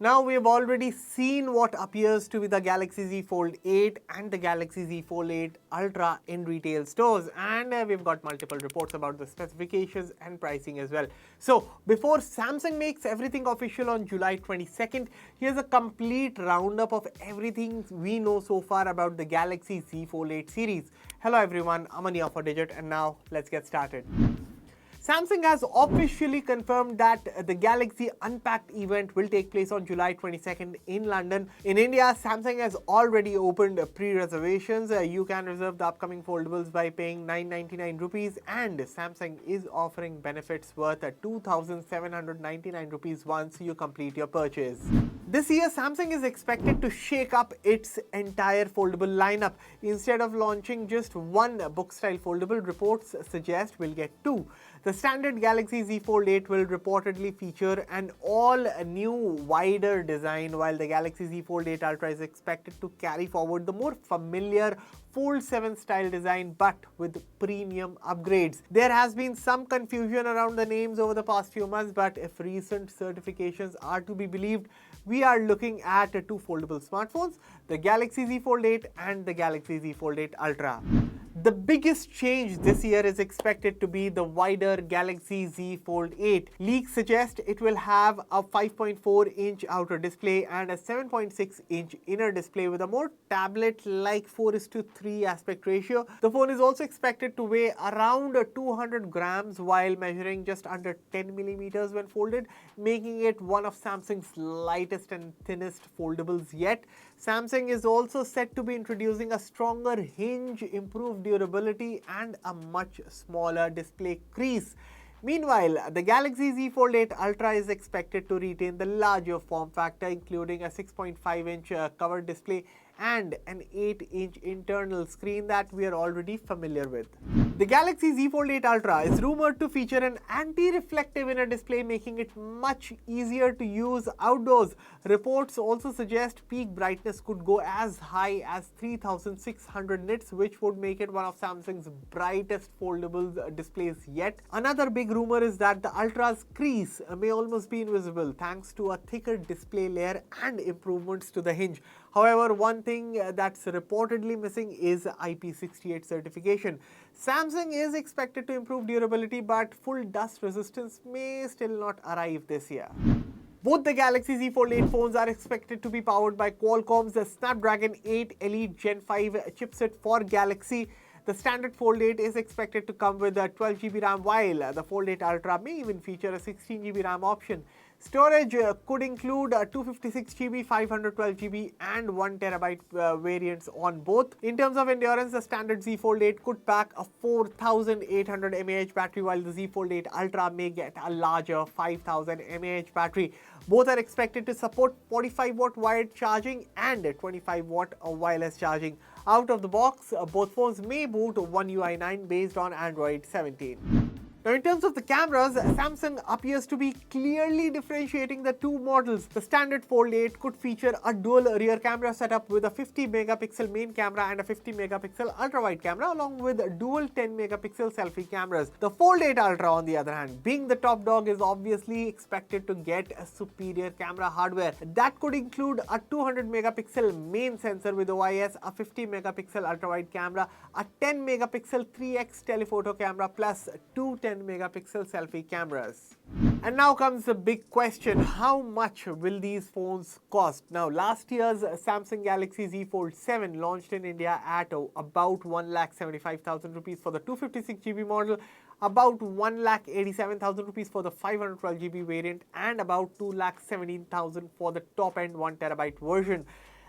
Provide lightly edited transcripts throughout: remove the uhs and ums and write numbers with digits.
Now we have already seen what appears to be the Galaxy Z Fold 8 and the Galaxy Z Fold 8 Ultra in retail stores, and we've got multiple reports about the specifications and pricing as well. So before Samsung makes everything official on July 22nd, here's a complete roundup of everything we know so far about the Galaxy Z Fold 8 series. Hello everyone, I'm Ania for Digit, and now let's get started. Samsung has officially confirmed that the Galaxy Unpacked event will take place on July 22nd in London. In India, Samsung has already opened pre-reservations. You can reserve the upcoming foldables by paying 999 rupees, and Samsung is offering benefits worth 2,799 rupees once you complete your purchase. This year, Samsung is expected to shake up its entire foldable lineup. Instead of launching just one book-style foldable, reports suggest we'll get two. The standard Galaxy Z Fold 8 will reportedly feature an all-new wider design, while the Galaxy Z Fold 8 Ultra is expected to carry forward the more familiar Fold 7 style design but with premium upgrades. There has been some confusion around the names over the past few months, but if recent certifications are to be believed, we are looking at two foldable smartphones, the Galaxy Z Fold 8 and the Galaxy Z Fold 8 Ultra. The biggest change this year is expected to be the wider Galaxy Z Fold 8. Leaks suggest it will have a 5.4-inch outer display and a 7.6-inch inner display with a more tablet-like 4:3 aspect ratio. The phone is also expected to weigh around 200 grams while measuring just under 10 millimeters when folded, making it one of Samsung's lightest and thinnest foldables yet. Samsung is also set to be introducing a stronger hinge, improved durability, and a much smaller display crease. Meanwhile, the Galaxy Z Fold 8 Ultra is expected to retain the larger form factor, including a 6.5-inch covered display and an 8-inch internal screen that we are already familiar with. The Galaxy Z Fold 8 Ultra is rumored to feature an anti-reflective inner display, making it much easier to use outdoors. Reports also suggest peak brightness could go as high as 3600 nits, which would make it one of Samsung's brightest foldable displays yet. Another big rumor is that the Ultra's crease may almost be invisible thanks to a thicker display layer and improvements to the hinge. However, one thing that's reportedly missing is IP68 certification. Samsung is expected to improve durability, but full dust resistance may still not arrive this year. Both the Galaxy Z Fold 8 phones are expected to be powered by Qualcomm's Snapdragon 8 Elite Gen 5 chipset for Galaxy. The standard Fold 8 is expected to come with a 12GB RAM, while the Fold 8 Ultra may even feature a 16GB RAM option. Storage could include 256GB, 512GB and 1TB variants on both. In terms of endurance, the standard Z Fold 8 could pack a 4800 mAh battery, while the Z Fold 8 Ultra may get a larger 5000 mAh battery. Both are expected to support 45-watt wired charging and 25-watt wireless charging. Out of the box, both phones may boot One UI 9 based on Android 17. Now, in terms of the cameras, Samsung appears to be clearly differentiating the two models. The standard Fold 8 could feature a dual rear camera setup with a 50-megapixel main camera and a 50-megapixel ultra-wide camera, along with dual 10-megapixel selfie cameras. The Fold 8 Ultra, on the other hand, being the top dog, is obviously expected to get a superior camera hardware. That could include a 200-megapixel main sensor with OIS, a 50-megapixel ultra-wide camera, a 10-megapixel 3x telephoto camera, plus two 10-megapixel selfie cameras. And now comes the big question: how much will these phones cost? Now, last year's Samsung Galaxy Z Fold 7 launched in India at about 1,75,000 rupees for the 256GB model, about 1,87,000 rupees for the 512GB variant, and about 2,17,000 for the top-end 1TB version.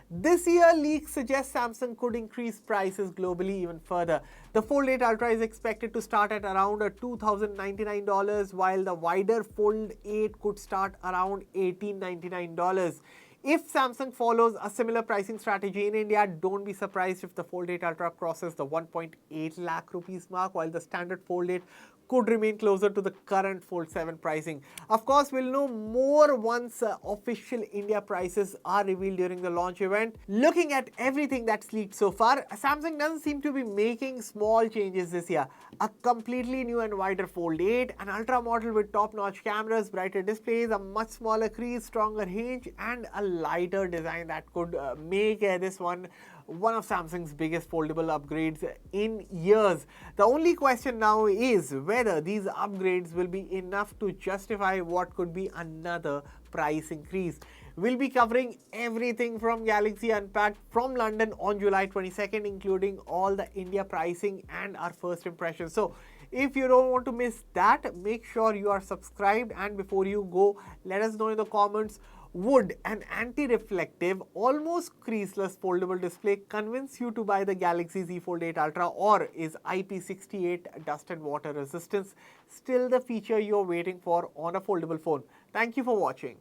This year, leaks suggest Samsung could increase prices globally even further. The Fold 8 Ultra is expected to start at around $2,099, while the wider Fold 8 could start around $1,899. If Samsung follows a similar pricing strategy in India, don't be surprised if the Fold 8 Ultra crosses the 1.8 lakh rupees mark, while the standard Fold 8 could remain closer to the current Fold 7 pricing. Of course, we'll know more once official India prices are revealed during the launch event. Looking at everything that's leaked so far, Samsung doesn't seem to be making small changes this year. A completely new and wider Fold 8, an Ultra model with top-notch cameras, brighter displays, a much smaller crease, stronger hinge, and a lighter design that could make this one of Samsung's biggest foldable upgrades in years. The only question now is whether these upgrades will be enough to justify what could be another price increase. We'll be covering everything from Galaxy Unpacked from London on July 22nd, including all the India pricing and our first impressions. So if you don't want to miss that, make sure you are subscribed, and before you go, let us know in the comments, would an anti-reflective, almost creaseless foldable display convince you to buy the Galaxy Z Fold 8 Ultra, or is IP68 dust and water resistance still the feature you're waiting for on a foldable phone? Thank you for watching.